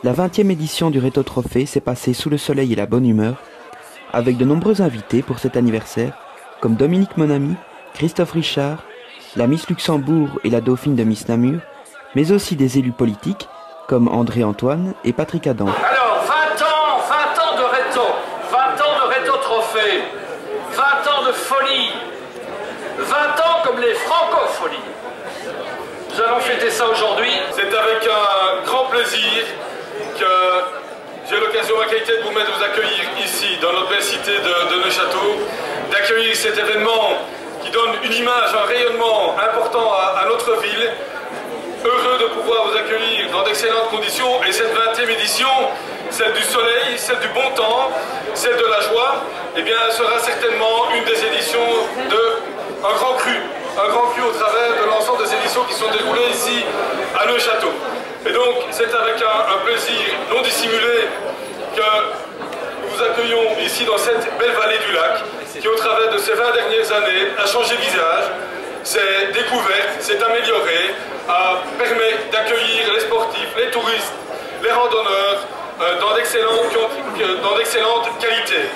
La 20e édition du Réto Trophée s'est passée sous le soleil et la bonne humeur, avec de nombreux invités pour cet anniversaire, comme Dominique Monami, Christophe Richard, la Miss Luxembourg et la Dauphine de Miss Namur, mais aussi des élus politiques, comme André Antoine et Patrick Adam. Alors, 20 ans de Réto, 20 ans de Réto Trophée, 20 ans de folie, 20 ans comme les francopholies. Nous allons fêter ça aujourd'hui. C'est avec un grand plaisir que j'ai l'occasion, ma qualité de vous accueillir ici, dans notre belle cité de Neuchâteau, d'accueillir cet événement qui donne une image, un rayonnement important à notre ville. Heureux de pouvoir vous accueillir dans d'excellentes conditions, et cette 20e édition, celle du soleil, celle du bon temps, celle de la joie, eh bien, elle sera certainement une des éditions d'un grand cru au travers de l'ensemble des éditions qui sont déroulées ici à Neuchâteau. Et donc, c'est avec un plaisir non dissimulé que nous vous accueillons ici dans cette belle vallée du lac, qui au travers de ces 20 dernières années a changé visage, s'est découverte, s'est améliorée, permet d'accueillir les sportifs, les touristes, les randonneurs dans d'excellentes qualités.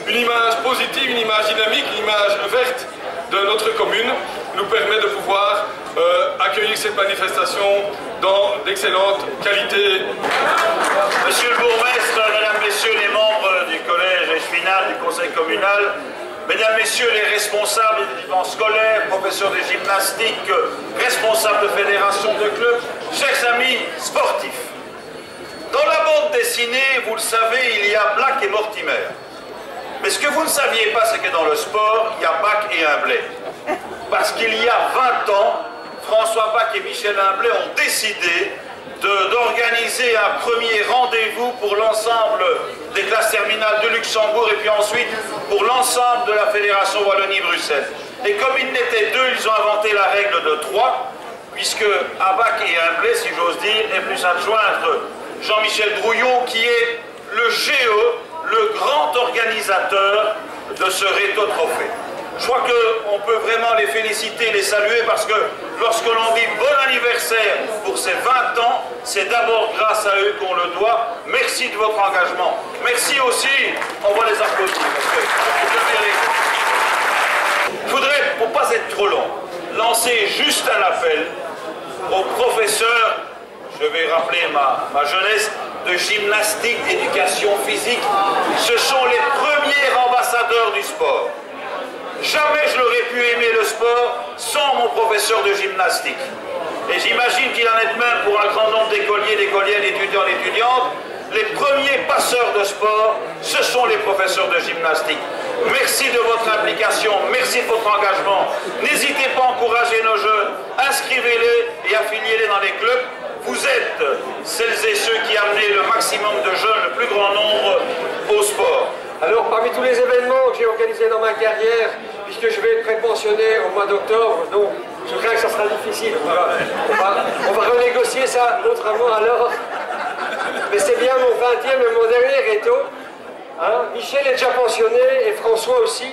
Une image positive, une image dynamique, une image verte de notre commune nous permet de pouvoir accueillir cette manifestation dans d'excellentes qualités. Monsieur le bourgmestre, mesdames, messieurs les membres du collège final du conseil communal, mesdames, messieurs les responsables des équipements scolaires, professeurs de gymnastique, responsables de fédérations de clubs, chers amis sportifs. Dans la bande dessinée, vous le savez, il y a Black et Mortimer. Mais ce que vous ne saviez pas, c'est que dans le sport, il y a Bach et Humblet. Parce qu'il y a 20 ans, François Bach et Michel Humblet ont décidé d'organiser un premier rendez-vous pour l'ensemble des classes terminales de Luxembourg et puis ensuite pour l'ensemble de la Fédération Wallonie-Bruxelles. Et comme ils n'étaient deux, ils ont inventé la règle de 3, puisque à Bach et Humblet, si j'ose dire, est plus adjoindre Jean-Michel Drouillon, qui est le GE, le grand organisateur de ce Réto Trophée. Je crois qu'on peut vraiment les féliciter, les saluer, parce que lorsque l'on dit bon anniversaire pour ces 20 ans, c'est d'abord grâce à eux qu'on le doit. Merci de votre engagement. Merci aussi, on va les applaudir. Je voudrais, pour ne pas être trop long, lancer juste un appel aux professeurs, je vais rappeler ma jeunesse, de gymnastique, d'éducation physique. Ce sont les premiers ambassadeurs du sport. Jamais je n'aurais pu aimer le sport sans mon professeur de gymnastique. Et j'imagine qu'il en est de même pour un grand nombre d'écoliers, d'écolières, d'étudiants, d'étudiantes. Les premiers passeurs de sport, ce sont les professeurs de gymnastique. Merci de votre implication, merci de votre engagement. N'hésitez pas à encourager nos jeunes, inscrivez-les et affiliez-les dans les clubs. Vous êtes celles et ceux qui amenez le maximum de jeunes, le plus grand nombre au sport. Alors, parmi tous les événements que j'ai organisés dans ma carrière, puisque je vais être prépensionné au mois d'octobre, donc je crains que ça sera difficile. On va renégocier ça autrement alors. Mais c'est bien mon 20e et mon dernier Réto. Hein? Michel est déjà pensionné et François aussi.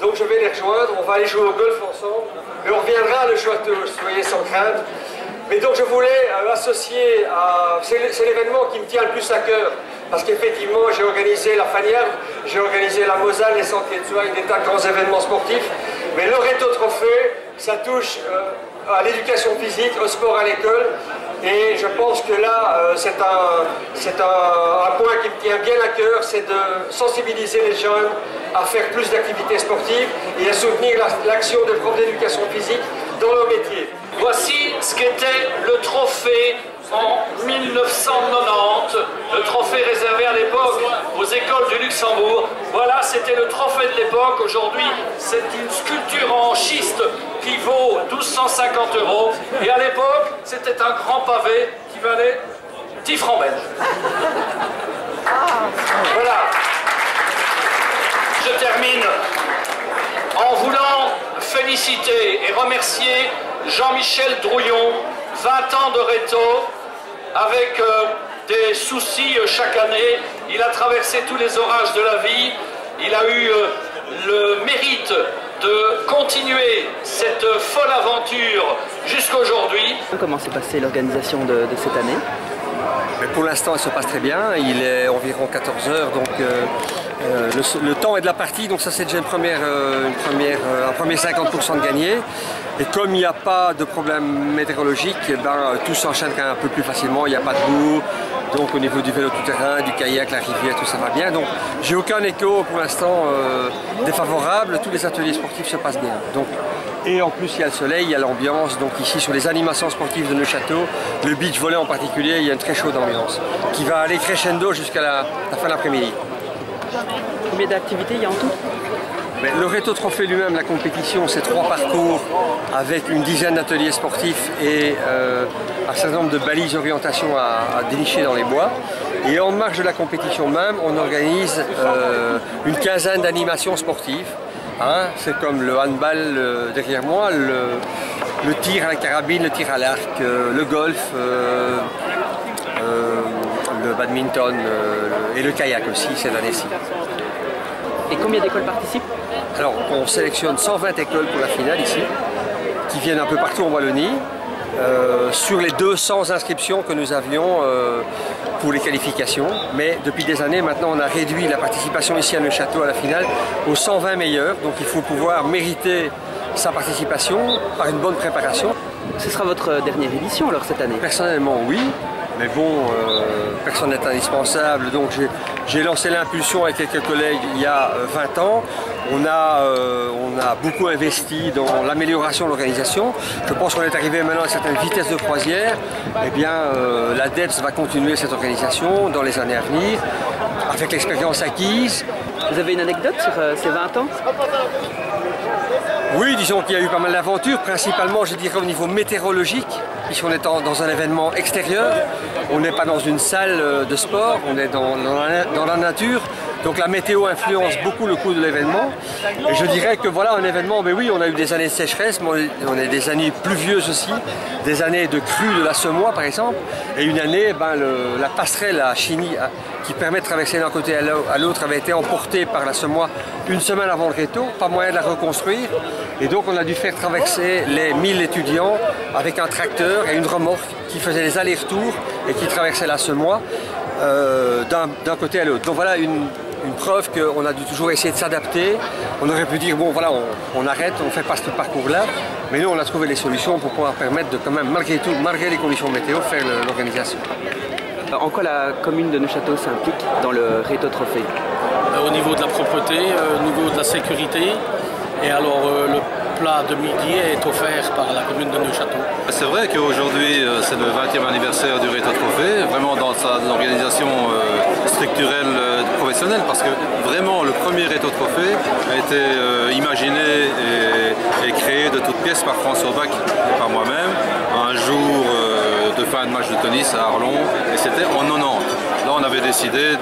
Donc je vais les rejoindre, on va aller jouer au golf ensemble. Mais on reviendra à Le Château, soyez sans crainte. Mais donc je voulais associer à... C'est l'événement qui me tient le plus à cœur. Parce qu'effectivement, j'ai organisé la Fanière, j'ai organisé la Moselle, les Sentiers de Soie, des tas de grands événements sportifs. Mais le Réto Trophée, ça touche à l'éducation physique, au sport à l'école. Et je pense que là, c'est un point qui me tient bien à cœur, c'est de sensibiliser les jeunes à faire plus d'activités sportives et à soutenir l'action des profs d'éducation physique dans leur métier. Voici ce qu'était le trophée en 1990, le trophée réservé à l'époque aux écoles du Luxembourg. Voilà, c'était le trophée de l'époque. Aujourd'hui, c'est une sculpture en schiste qui vaut 1250 €. Et à l'époque, c'était un grand pavé qui valait 10 francs belges. Voilà. Je termine en voulant féliciter et remercier Jean-Michel Drouillon, 20 ans de Réto, avec des soucis chaque année. Il a traversé tous les orages de la vie. Il a eu le mérite de continuer cette folle aventure jusqu'aujourd'hui. Comment s'est passée l'organisation de cette année? Mais pour l'instant, elle se passe très bien. Il est environ 14 h, donc le temps est de la partie, donc ça c'est déjà un premier 50% de gagné. Et comme il n'y a pas de problème météorologique, eh ben, tout s'enchaîne quand même un peu plus facilement, il n'y a pas de boue. Donc au niveau du vélo tout-terrain, du kayak, la rivière, tout ça va bien. Donc j'ai aucun écho pour l'instant défavorable, tous les ateliers sportifs se passent bien. Donc, et en plus il y a le soleil, il y a l'ambiance. Donc ici sur les animations sportives de Neuchâteau, le beach volley en particulier, il y a une très chaude ambiance qui va aller crescendo jusqu'à la fin de l'après-midi. Combien d'activités il y a en tout? Mais le Réto Trophée lui-même, la compétition, c'est 3 parcours avec une dizaine d'ateliers sportifs et un certain nombre de balises d'orientation à dénicher dans les bois. Et en marge de la compétition même, on organise une quinzaine d'animations sportives. Hein, c'est comme le handball derrière moi, le tir à la carabine, le tir à l'arc, le golf, le badminton et le kayak aussi cette année-ci. Et combien d'écoles participent? Alors on sélectionne 120 écoles pour la finale ici, qui viennent un peu partout en Wallonie, sur les 200 inscriptions que nous avions pour les qualifications. Mais depuis des années maintenant on a réduit la participation ici à Neuchâteau à la finale aux 120 meilleurs, donc il faut pouvoir mériter sa participation par une bonne préparation. Ce sera votre dernière édition alors cette année? Personnellement oui. Mais bon, personne n'est indispensable, donc j'ai lancé l'impulsion avec quelques collègues il y a 20 ans. On a beaucoup investi dans l'amélioration de l'organisation. Je pense qu'on est arrivé maintenant à une certaine vitesse de croisière. Eh bien, l'ADEPS va continuer cette organisation dans les années à venir, avec l'expérience acquise. Vous avez une anecdote sur ces 20 ans? Oui, disons qu'il y a eu pas mal d'aventures, principalement je dirais au niveau météorologique, puisqu'on est dans un événement extérieur, on n'est pas dans une salle de sport, on est dans la nature, donc la météo influence beaucoup le cours de l'événement. Et je dirais que voilà un événement, mais oui, on a eu des années de sécheresse, mais on a des années pluvieuses aussi, des années de crue de la Semois par exemple, et une année, ben, la passerelle à Chigny qui permet de traverser d'un côté à l'autre avait été emportée par la Semois une semaine avant le Réto, pas moyen de la reconstruire. Et donc on a dû faire traverser les 1000 étudiants avec un tracteur et une remorque qui faisait les allers-retours et qui traversait la Semois d'un côté à l'autre. Donc voilà une preuve qu'on a dû toujours essayer de s'adapter. On aurait pu dire bon voilà on arrête, on ne fait pas ce parcours-là. Mais nous on a trouvé les solutions pour pouvoir permettre de quand même malgré tout, malgré les conditions météo, faire l'organisation. En quoi la commune de Neuchâteau s'implique dans le Réto Trophée? Au niveau de la propreté, au niveau de la sécurité. Et alors le plat de midi est offert par la commune de Neuchâteau. C'est vrai qu'aujourd'hui c'est le 20e anniversaire du Réto Trophée, vraiment dans sa organisation structurelle professionnelle, parce que vraiment le premier Réto Trophée a été imaginé et créé de toutes pièces par François Bach et par moi-même un jour de fin de match de tennis à Arlon, et c'était en 90. Là on avait décidé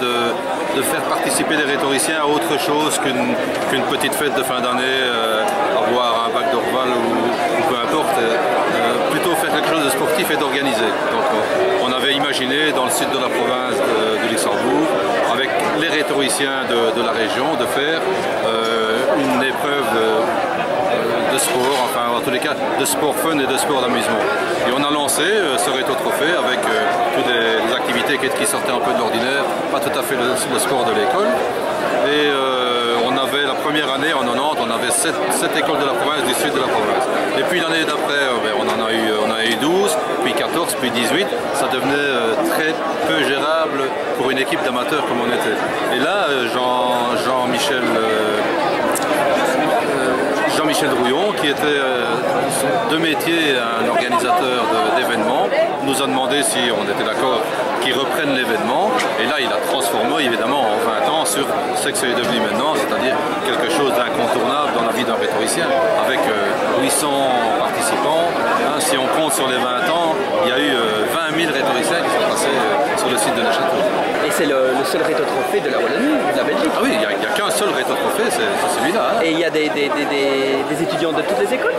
de faire participer les rhétoriciens à autre chose qu'une petite fête de fin d'année, avoir un bac d'Orval ou peu importe, plutôt faire quelque chose de sportif et d'organisé. Donc on avait imaginé dans le sud de la province de Luxembourg, avec les rhétoriciens de la région, de faire une épreuve de sport, enfin en tous les cas de sport fun et de sport d'amusement. Et on a lancé ce Réto Trophée avec toutes les activités qui sortaient un peu de l'ordinaire, pas tout à fait le sport de l'école. Et on avait la première année en 90, on avait 7 écoles de la province, du sud de la province. Et puis l'année d'après, on en a eu 12, puis 14, puis 18. Ça devenait très peu gérable pour une équipe d'amateurs comme on était. Et là, Jean-Michel Drouillon, qui était de métier un organisateur d'événements, nous a demandé si on était d'accord qu'il reprenne l'événement. Et là, il a transformé évidemment en 20 ans sur ce que c'est devenu maintenant, c'est-à-dire quelque chose d'incontournable dans la vie d'un rhétoricien, avec 800 participants. Hein, si on compte sur les 20 ans, il y a eu 20 000 rhétoriciens qui sont passés sur le site de Neuchâteau. Et c'est le seul Réto Trophée de la Wallonie, de la Belgique? Ah oui, il n'y a qu'un seul Réto Trophée, c'est celui-là. Hein. Et il y a des étudiants de toutes les écoles?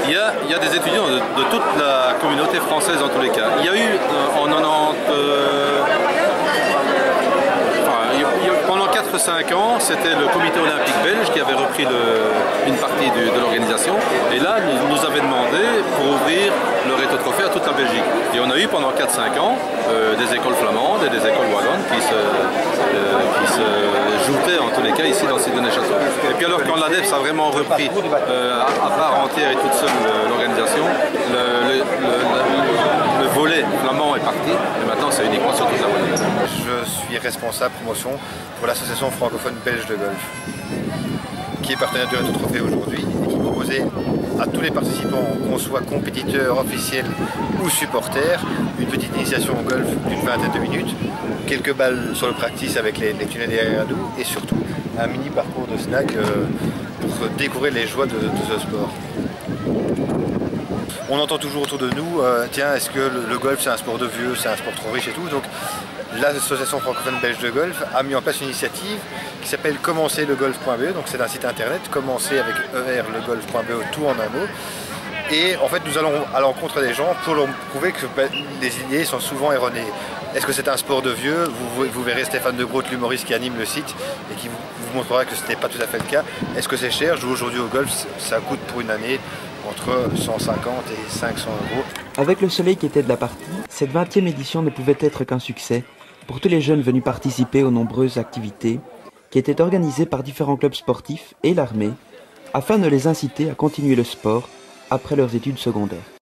Il y a des étudiants de toute la communauté française en tous les cas. Il y a eu en 90, pendant 4 5 ans, c'était le comité olympique belge qui avait repris une partie de l'organisation. Et là, nous avait demandé pour ouvrir le rétro-trophée à toute la Belgique. Et on a eu pendant 4-5 ans des écoles flamandes et des écoles wallonnes qui se joutaient en tous les cas ici dans le site de Neuchâtel. Et puis alors quand l'ADEPS a vraiment repris à part entière et toute seule l'organisation, le volet flamand est parti et maintenant c'est uniquement sur toute la Wallonie. Je suis responsable promotion pour l'association francophone belge de golf, qui est partenaire du rétro-trophée aujourd'hui et qui proposait à tous les participants, qu'on soit compétiteurs, officiels ou supporters, une petite initiation au golf d'une vingtaine de minutes, quelques balles sur le practice avec les tunnels derrière nous et surtout un mini parcours de snack pour découvrir les joies de ce sport. On entend toujours autour de nous, tiens, est-ce que le golf c'est un sport de vieux, c'est un sport trop riche et tout. Donc l'association francophone belge de golf a mis en place une initiative qui s'appelle commencerlegolf.be, donc c'est un site internet, commencer avec erlegolf.be, tout en un mot. Et en fait nous allons à l'encontre des gens pour leur prouver que les idées sont souvent erronées. Est-ce que c'est un sport de vieux? Vous verrez Stéphane de Groot, l'humoriste qui anime le site et qui vous montrera que ce n'est pas tout à fait le cas. Est-ce que c'est cher? Jouer aujourd'hui au golf, ça coûte pour une année entre 150 et 500 euros. Avec le soleil qui était de la partie, cette 20e édition ne pouvait être qu'un succès pour tous les jeunes venus participer aux nombreuses activités qui étaient organisées par différents clubs sportifs et l'armée afin de les inciter à continuer le sport après leurs études secondaires.